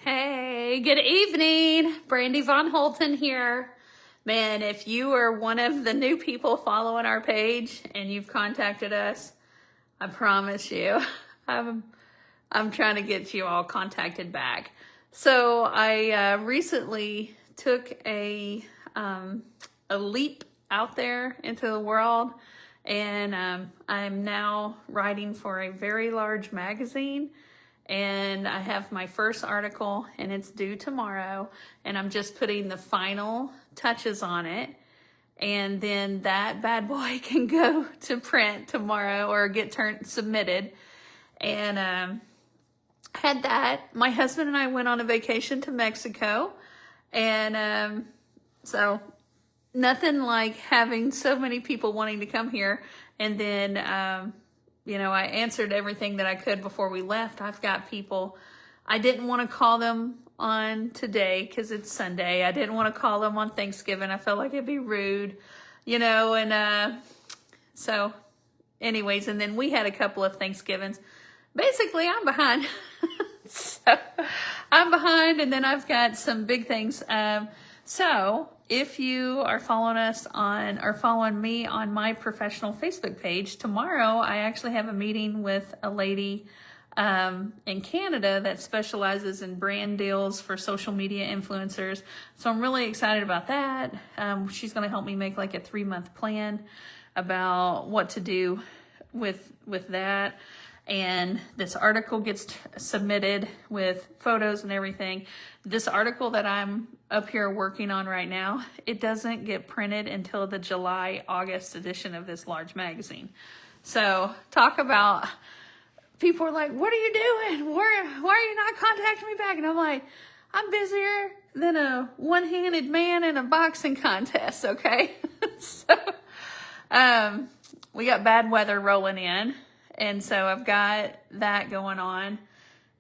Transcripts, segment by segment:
Hey, good evening. Brandy Von Holten here. Man, if you are one of the new people following our page and you've contacted us, I promise you, I'm trying to get you all contacted back. So I recently took a leap out there into the world, and I'm now writing for a very large magazine. And I have my first article, and it's due tomorrow, and I'm just putting the final touches on it, and then that bad boy can go to print tomorrow or get submitted. And had that. My husband and I went on a vacation to Mexico, and so nothing like having so many people wanting to come here. And then I answered everything that I could before we left. I've got people, I didn't want to call them on today because it's Sunday. I didn't want to call them on Thanksgiving. I felt like it'd be rude, and so anyways, and then we had a couple of Thanksgivings. Basically, I'm behind. So I'm behind, and then I've got some big things. So if you are following us or following me on my professional Facebook page, tomorrow I actually have a meeting with a lady in Canada that specializes in brand deals for social media influencers. So I'm really excited about that. She's going to help me make like a 3-month plan about what to do with that. And this article gets submitted with photos and everything. This article that I'm up here working on right now, it doesn't get printed until the July-August edition of this large magazine. So talk about, people are like, what are you doing? Why are you not contacting me back? And I'm like, I'm busier than a one-handed man in a boxing contest, okay? So we got bad weather rolling in. And so I've got that going on,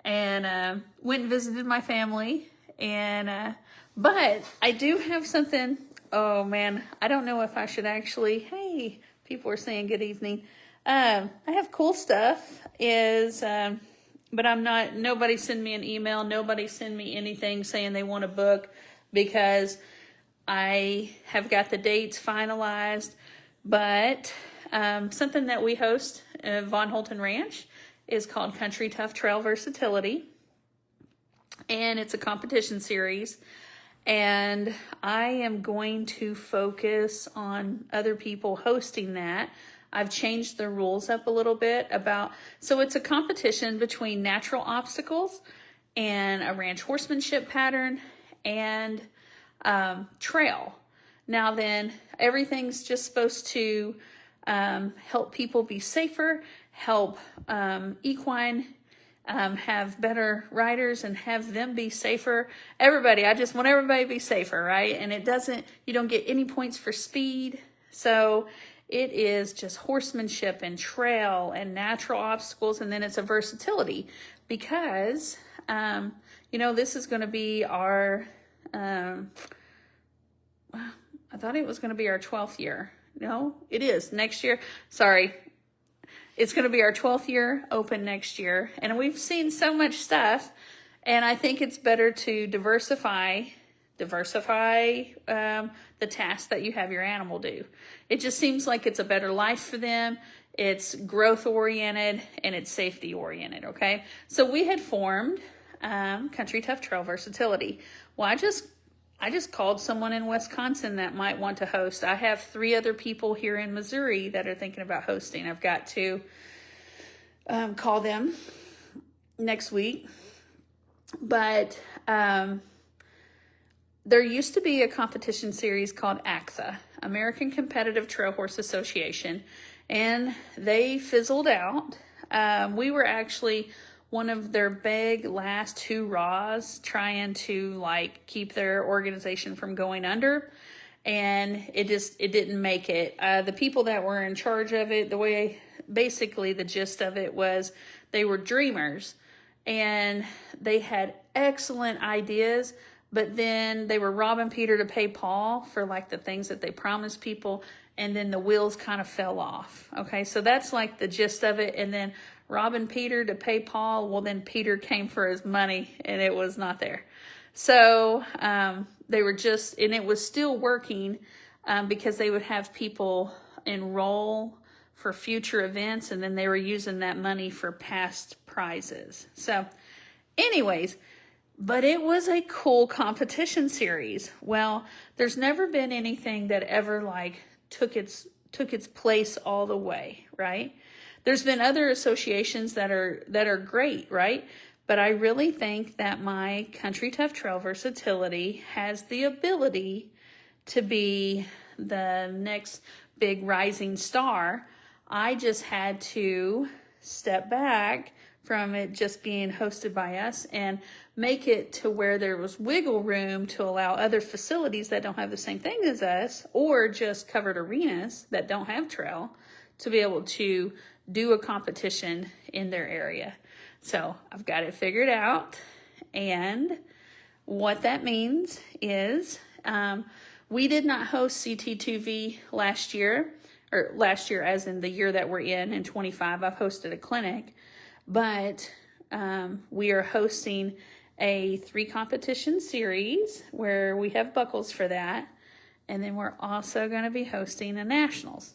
and went and visited my family, and but I do have something. Oh man, I don't know if I should actually. Hey, people are saying good evening. I have cool stuff. But I'm not. Nobody send me an email. Nobody send me anything saying they want a book, because I have got the dates finalized. But something that we host, Von Holten Ranch, is called Country Tough Trail Versatility. And it's a competition series. And I am going to focus on other people hosting that. I've changed the rules up a little bit so it's a competition between natural obstacles and a ranch horsemanship pattern and trail. Now then, everything's just supposed to help people be safer, help equine have better riders and have them be safer. I just want everybody to be safer, right? And you don't get any points for speed. So it is just horsemanship and trail and natural obstacles. And then it's a versatility, because, this is going to be our, I thought it was going to be our 12th year. No, it is next year. Sorry. It's going to be our 12th year open next year. And we've seen so much stuff. And I think it's better to diversify the tasks that you have your animal do. It just seems like it's a better life for them. It's growth oriented and it's safety oriented. Okay. So we had formed Country Tough Trail Versatility. Well, I just called someone in Wisconsin that might want to host. I have 3 other people here in Missouri that are thinking about hosting. I've got to call them next week. But there used to be a competition series called ACTHA, American Competitive Trail Horse Association, and they fizzled out. We were actually one of their big last hurrahs, trying to keep their organization from going under, and it didn't make it. The people that were in charge of it, basically the gist of it was, they were dreamers, and they had excellent ideas, but then they were robbing Peter to pay Paul for the things that they promised people, and then the wheels kind of fell off. Okay, so that's the gist of it. And then robbing Peter to pay Paul. Well, then Peter came for his money and it was not there. So they were just, and it was still working because they would have people enroll for future events, and then they were using that money for past prizes. So anyways, but it was a cool competition series. Well, there's never been anything that ever like took its place all the way, right? There's been other associations that are great, right? But I really think that my Country Tough Trail Versatility has the ability to be the next big rising star. I just had to step back from it just being hosted by us and make it to where there was wiggle room to allow other facilities that don't have the same thing as us, or just covered arenas that don't have trail, to be able to do a competition in their area. So I've got it figured out. And what that means is we did not host CT2V last year, or last year as in the year that we're in 25. I've hosted a clinic, but we are hosting a 3 competition series where we have buckles for that. And then we're also going to be hosting a nationals.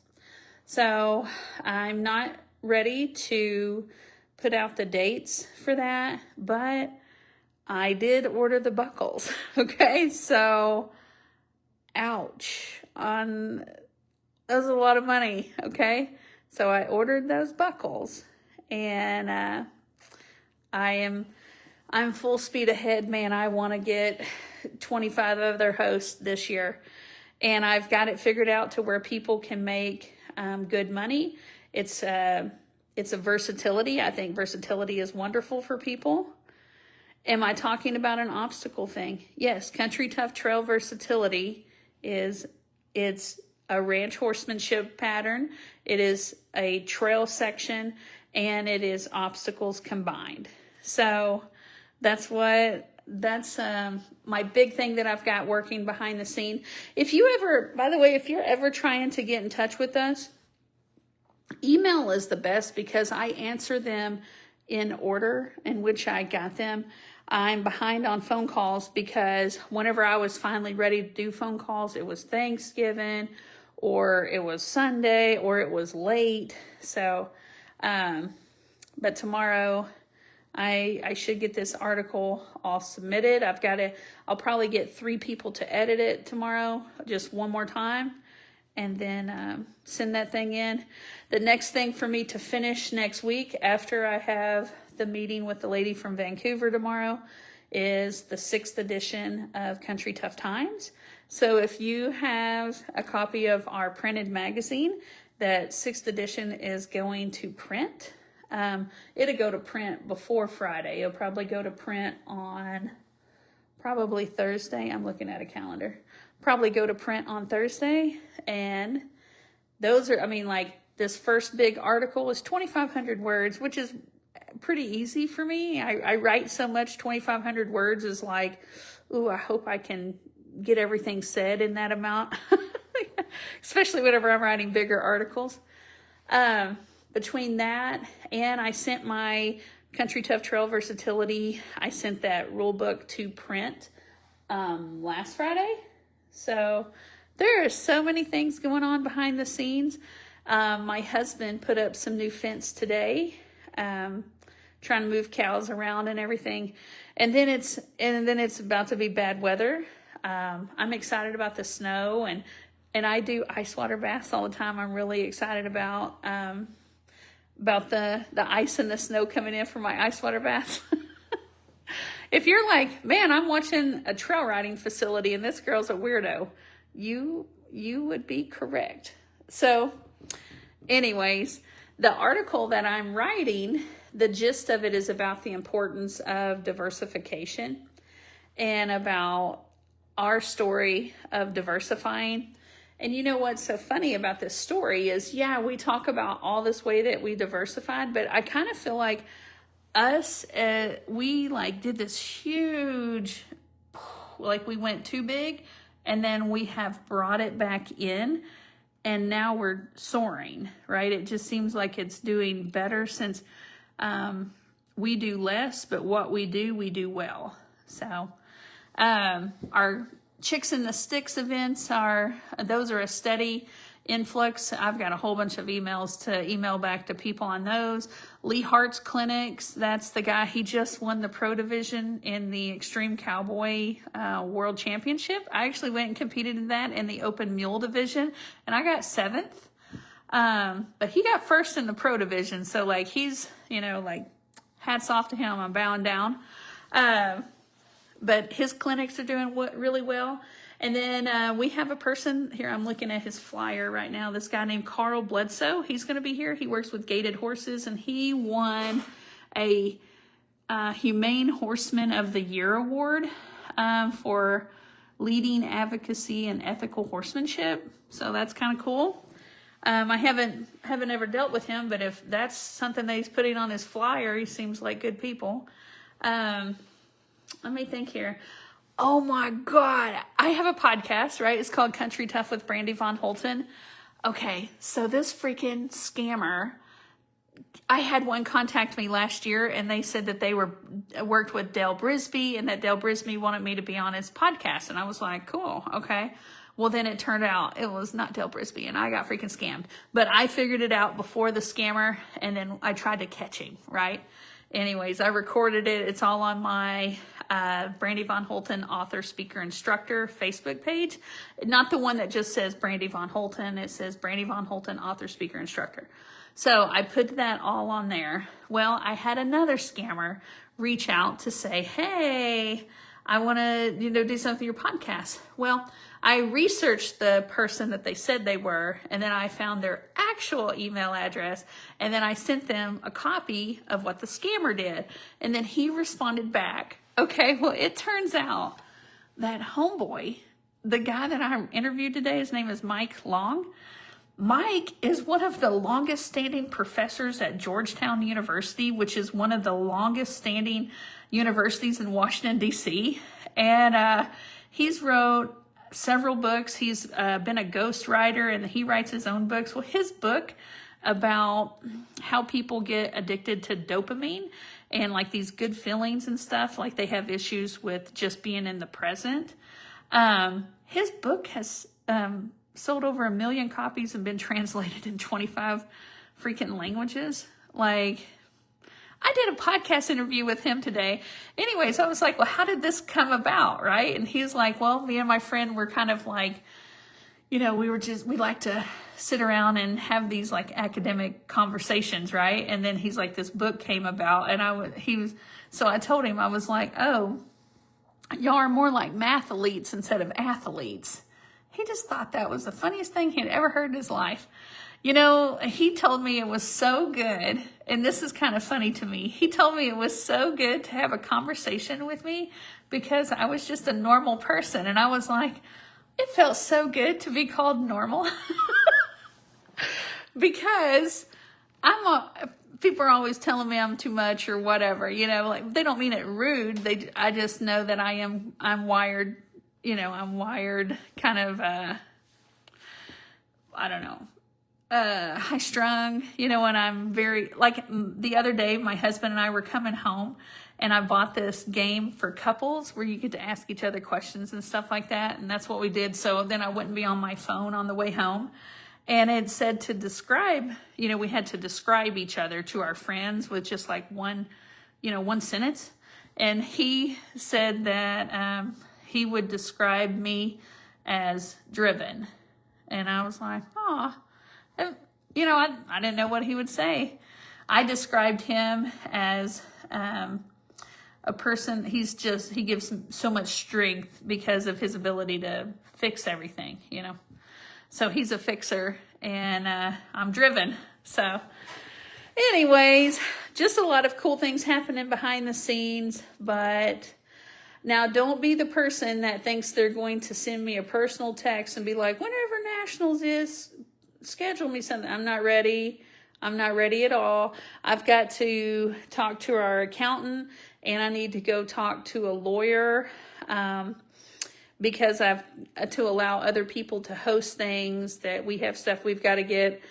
So I'm not ready to put out the dates for that, but I did order the buckles. Okay, so ouch, that was a lot of money. Okay, so I ordered those buckles, and I'm full speed ahead, man. I want to get 25 other hosts this year, and I've got it figured out to where people can make good money. It's a versatility. I think versatility is wonderful for people. Am I talking about an obstacle thing? Yes, Country Tough Trail Versatility it's a ranch horsemanship pattern. It is a trail section, and it is obstacles combined. So that's my big thing that I've got working behind the scene. If you're ever trying to get in touch with us, email is the best because I answer them in order in which I got them. I'm behind on phone calls because whenever I was finally ready to do phone calls, it was Thanksgiving, or it was Sunday, or it was late. So, but tomorrow I should get this article all submitted. I'll probably get 3 people to edit it tomorrow, just one more time, and then send that thing in. The next thing for me to finish next week, after I have the meeting with the lady from Vancouver tomorrow, is the 6th edition of Country Tough Times. So if you have a copy of our printed magazine, that 6th edition is going to print. It'll go to print before Friday. It'll probably go to print on probably Thursday. I'm looking at a calendar. Probably go to print on Thursday. And those are, this first big article is 2,500 words, which is pretty easy for me. I write so much, 2,500 words is like, ooh, I hope I can get everything said in that amount. Especially whenever I'm writing bigger articles. Between that and I sent my Country Tough Trail Versatility, I sent that rule book to print last Friday. So there are so many things going on behind the scenes. My husband put up some new fence today, trying to move cows around and everything. And then it's about to be bad weather. I'm excited about the snow, and I do ice water baths all the time. I'm really excited about the ice and the snow coming in for my ice water baths. If you're like, man, I'm watching a trail riding facility and this girl's a weirdo, you would be correct. So anyways, the article that I'm writing, the gist of it is about the importance of diversification and about our story of diversifying. And you know what's so funny about this story is, yeah, we talk about all this way that we diversified, but I kind of feel like we did this huge, we went too big, and then we have brought it back in, and now we're soaring, right? It just seems like it's doing better since We do less, but what we do well. So our Chicks in the Sticks events those are a steady influx. I've got a whole bunch of emails to email back to people on those. Lee Hart's clinics, that's the guy, he just won the pro division in the Extreme Cowboy World Championship. I actually went and competed in that in the open mule division, and I got 7th. But he got 1st in the pro division, so like he's, like hats off to him. I'm bowing down. But his clinics are doing really well. And then we have a person here. I'm looking at his flyer right now. This guy named Carl Bledsoe. He's going to be here. He works with Gaited Horses, and he won a Humane Horseman of the Year award for leading advocacy and ethical horsemanship. So that's kind of cool. I haven't ever dealt with him, but if that's something that he's putting on his flyer, he seems like good people. Let me think here. Oh my God. I have a podcast, right? It's called Country Tough with Brandy Von Holten. Okay. So this freaking scammer, I had one contact me last year, and they said that they worked with Dale Brisby, and that Dale Brisby wanted me to be on his podcast. And I was like, cool. Okay. Well, then it turned out it was not Dale Brisby, and I got freaking scammed. But I figured it out before the scammer, and then I tried to catch him, right? Anyways, I recorded it. It's all on my Brandy Von Holten author, speaker, instructor Facebook page. Not the one that just says Brandy Von Holten. It says Brandy Von Holten, author, speaker, instructor. So I put that all on there. Well, I had another scammer reach out to say, hey, I want to, do something with your podcast. Well, I researched the person that they said they were, and then I found their actual email address, and then I sent them a copy of what the scammer did, and then he responded back. Okay, well, it turns out that homeboy, the guy that I interviewed today, his name is Mike Long. Mike is one of the longest standing professors at Georgetown University, which is one of the longest standing universities in Washington, D.C. And he's wrote several books. He's been a ghostwriter, and he writes his own books. Well, his book about how people get addicted to dopamine and like these good feelings and stuff, like they have issues with just being in the present. His book has sold over 1 million copies and been translated in 25 freaking languages. Like, I did a podcast interview with him today. Anyways, I was like, well, how did this come about, right? And he's like, well, me and my friend were kind of like, we like to sit around and have these like academic conversations, right? And then he's like, this book came about, and so I told him, I was like, oh, y'all are more like mathletes instead of athletes. He just thought that was the funniest thing he'd ever heard in his life. He told me it was so good, and this is kind of funny to me. He told me it was so good to have a conversation with me because I was just a normal person. And I was like, it felt so good to be called normal because people are always telling me I'm too much or whatever, like they don't mean it rude. I just know that I'm wired, I'm wired kind of, I don't know. High strung, and I'm very, like the other day, my husband and I were coming home, and I bought this game for couples where you get to ask each other questions and stuff like that. And that's what we did. So then I wouldn't be on my phone on the way home. And it said to describe, we had to describe each other to our friends with just like one sentence. And he said that, he would describe me as driven. And I was like, oh, I didn't know what he would say. I described him as a person, he gives so much strength because of his ability to fix everything, So he's a fixer, and I'm driven. So anyways, just a lot of cool things happening behind the scenes. But now don't be the person that thinks they're going to send me a personal text and be like, whenever Nationals is, schedule me something. I'm not ready. I'm not ready at all. I've got to talk to our accountant, and I need to go talk to a lawyer because I've to allow other people to host things, that we have stuff we've got to get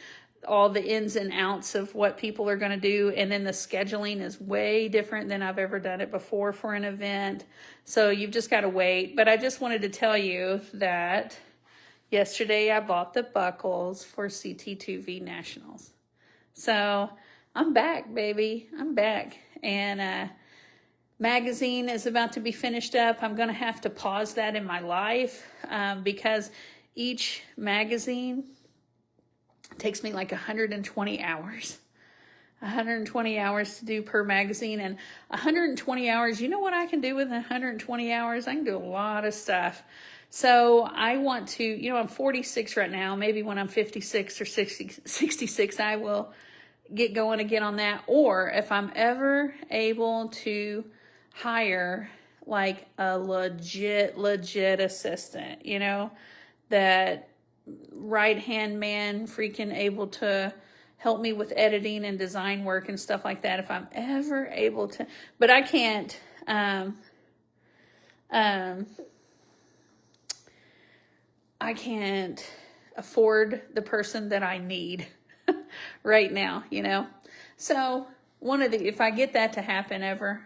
all the ins and outs of what people are going to do. And then the scheduling is way different than I've ever done it before for an event. So you've just got to wait. But I just wanted to tell you that yesterday I bought the buckles for CT2V Nationals. So I'm back, baby. I'm back. And magazine is about to be finished up. I'm going to have to pause that in my life because each magazine takes me like 120 hours. 120 hours to do per magazine. And 120 hours, you know what I can do with 120 hours? I can do a lot of stuff. So I want to, you know, I'm 46 right now. Maybe when I'm 56 or 66, I will get going again on that. Or if I'm ever able to hire like a legit assistant, you know, that right-hand man freaking able to help me with editing and design work and stuff like that. If I'm ever able to, but I can't, I can't afford the person that I need right now, you know? So if I get that to happen ever,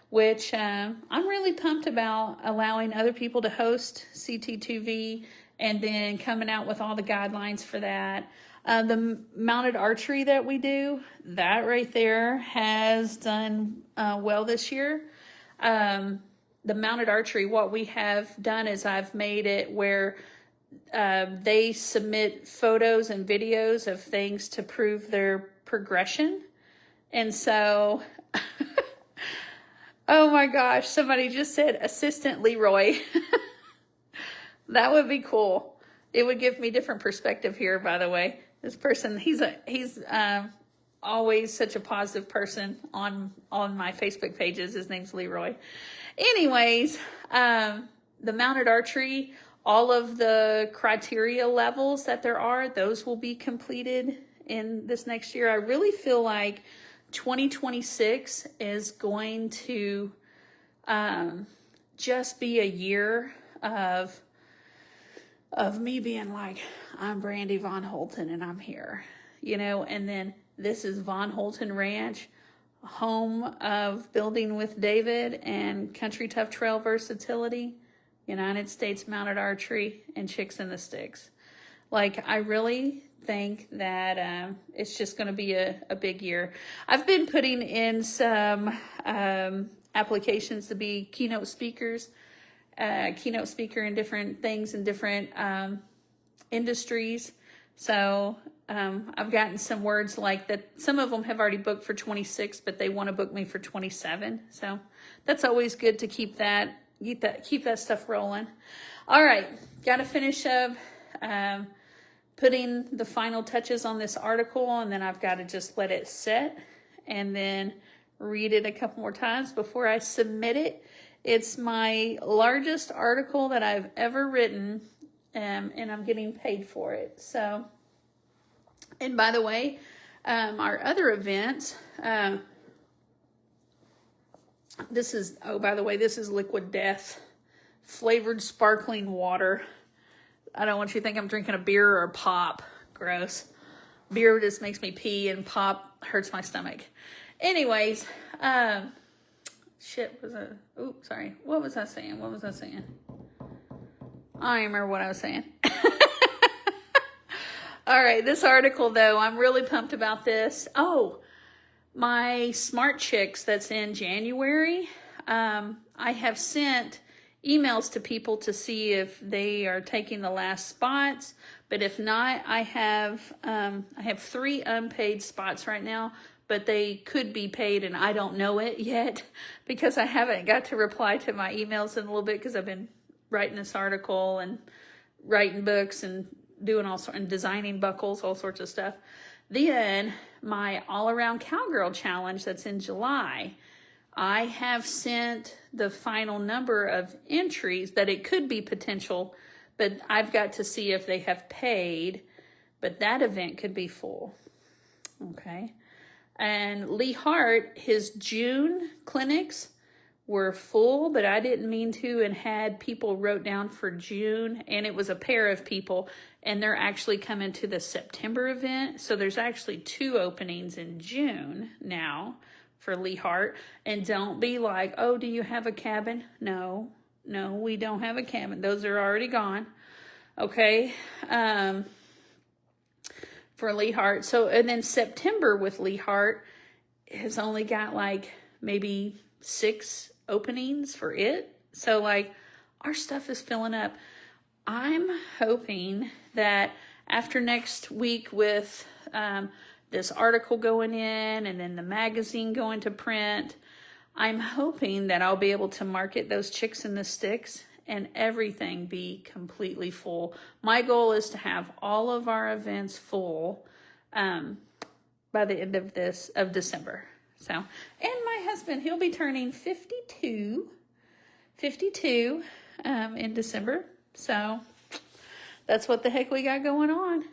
which I'm really pumped about allowing other people to host CT2V and then coming out with all the guidelines for that. The mounted archery that we do, that right there has done well this year. The mounted archery, what we have done is I've made it where they submit photos and videos of things to prove their progression. And so... Oh my gosh, somebody just said Assistant Leroy. That would be cool. It would give me different perspective here, by the way. This person, he's always such a positive person on my Facebook pages. His name's Leroy. Anyways, the mounted archery, all of the criteria levels that there are, those will be completed in this next year. I really feel like 2026 is going to just be a year of me being like, I'm Brandy Von Holten and I'm here, you know, and then this is Von Holten Ranch, home of Building with David and Country Tough Trail Versatility, United States Mounted Archery, and Chicks in the Sticks. Like, I really think that it's just going to be a big year. I've been putting in some applications to be keynote speaker in different things in different industries. So I've gotten some words like that. Some of them have already booked for 26, but they want to book me for 27. So that's always good to keep that stuff rolling. All right, got to finish up putting the final touches on this article, and then I've got to just let it set and then read it a couple more times before I submit it. It's my largest article that I've ever written, and I'm getting paid for it. So, and by the way, our other events, this is Liquid Death flavored sparkling water. I don't want you to think I'm drinking a beer or a pop. Gross. Beer just makes me pee and pop hurts my stomach. Anyways, sorry. What was I saying? I don't remember what I was saying. All right, this article though, I'm really pumped about this. Oh, my Smart Chicks that's in January. I have sent emails to people to see if they are taking the last spots, but if not, I have 3 unpaid spots right now, but they could be paid and I don't know it yet because I haven't got to reply to my emails in a little bit because I've been writing this article and writing books and doing and designing buckles, all sorts of stuff. Then my all-around cowgirl challenge that's in July, I have sent the final number of entries that it could be potential, but I've got to see if they have paid, but that event could be full. Okay. And Lee Hart, his June clinics were full, but I didn't mean to, and had people wrote down for June, and it was a pair of people, and they're actually coming to the September event. So there's actually 2 openings in June now for Lee Hart. And don't be like, oh, do you have a cabin? No, we don't have a cabin. Those are already gone. Okay. For Lee Hart. So, and then September with Lee Hart has only got like maybe 6 openings for it. So like our stuff is filling up. I'm hoping that after next week with this article going in and then the magazine going to print, I'm hoping that I'll be able to market those chicks in the sticks and everything be completely full. My goal is to have all of our events full by the end of December. So, and my husband, he'll be turning 52 in December. So that's what the heck we got going on.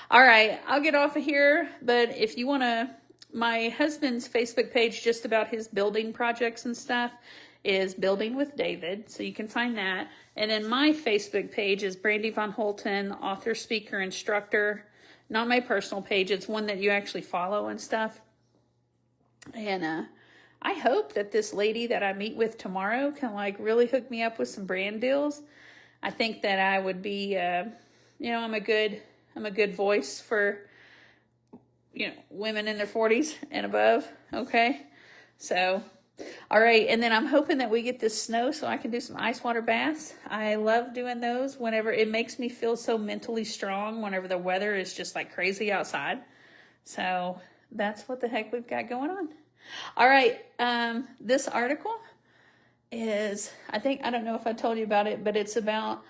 All right, I'll get off of here. But if you want to, my husband's Facebook page, just about his building projects and stuff, is Building with David. So you can find that. And then my Facebook page is Brandy Von Holten, author, speaker, instructor. Not my personal page. It's one that you actually follow and stuff. And I hope that this lady that I meet with tomorrow can like really hook me up with some brand deals. I think that I would be, I'm a good voice for, women in their 40s and above. Okay. So, all right. And then I'm hoping that we get this snow so I can do some ice water baths. I love doing those whenever it makes me feel so mentally strong whenever the weather is just like crazy outside. So that's what the heck we've got going on. All right. This article is, I don't know if I told you about it, but it's about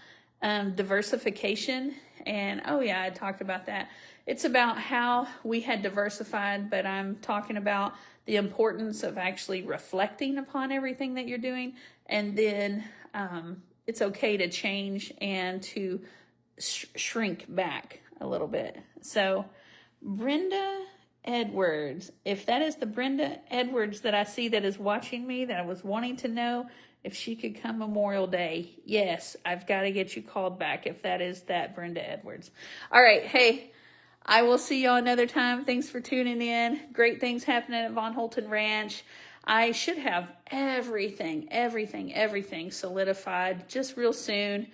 diversification. And I talked about that. It's about how we had diversified, but I'm talking about the importance of actually reflecting upon everything that you're doing. And then it's okay to change and to shrink back a little bit. So Brenda Edwards, if that is the Brenda Edwards that I see that is watching me, that I was wanting to know if she could come Memorial Day. Yes, I've got to get you called back if that is that Brenda Edwards. All right. Hey, I will see y'all another time. Thanks for tuning in. Great things happening at Von Holten Ranch. I should have everything solidified just real soon.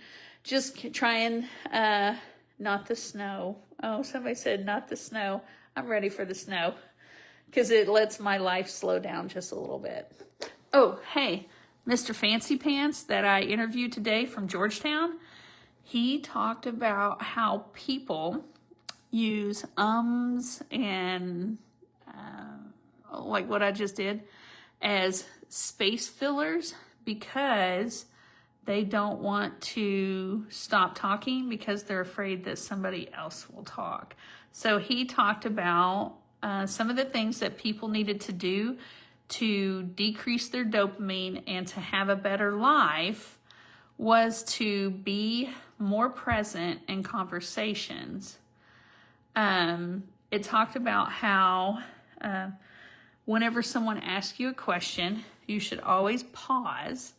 Just trying, not the snow. Oh, somebody said not the snow. I'm ready for the snow because it lets my life slow down just a little bit. Oh, hey, Mr. Fancy Pants that I interviewed today from Georgetown, he talked about how people use and like what I just did as space fillers because they don't want to stop talking because they're afraid that somebody else will talk. So he talked about some of the things that people needed to do to decrease their dopamine and to have a better life was to be more present in conversations. It talked about how whenever someone asks you a question, you should always pause.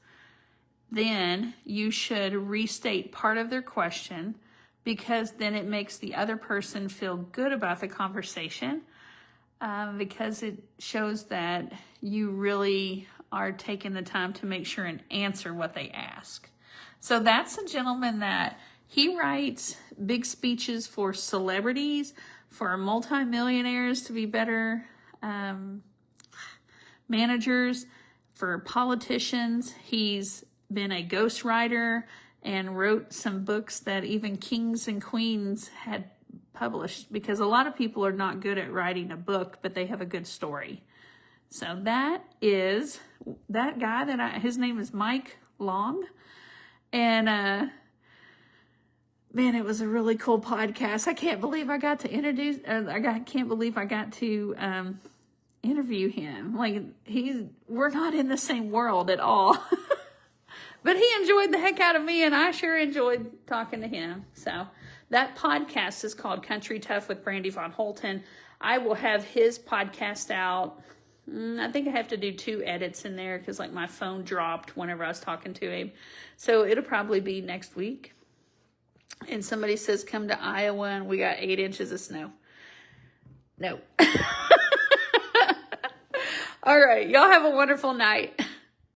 Then you should restate part of their question because then it makes the other person feel good about the conversation because it shows that you really are taking the time to make sure and answer what they ask. So that's a gentleman that he writes big speeches for celebrities, for multimillionaires to be better managers, for politicians. He's been a ghostwriter and wrote some books that even kings and queens had published because a lot of people are not good at writing a book, but they have a good story. So that is that guy his name is Mike Long. And, man, it was a really cool podcast. I can't believe I got to can't believe I got to, interview him. Like we're not in the same world at all. But he enjoyed the heck out of me, and I sure enjoyed talking to him. So that podcast is called Country Tough with Brandy Von Holten. I will have his podcast out I think I have to do 2 edits in there because like my phone dropped whenever I was talking to him. So it'll probably be next week. And somebody says, come to Iowa and we got 8 inches of snow. No. All right. Y'all have a wonderful night.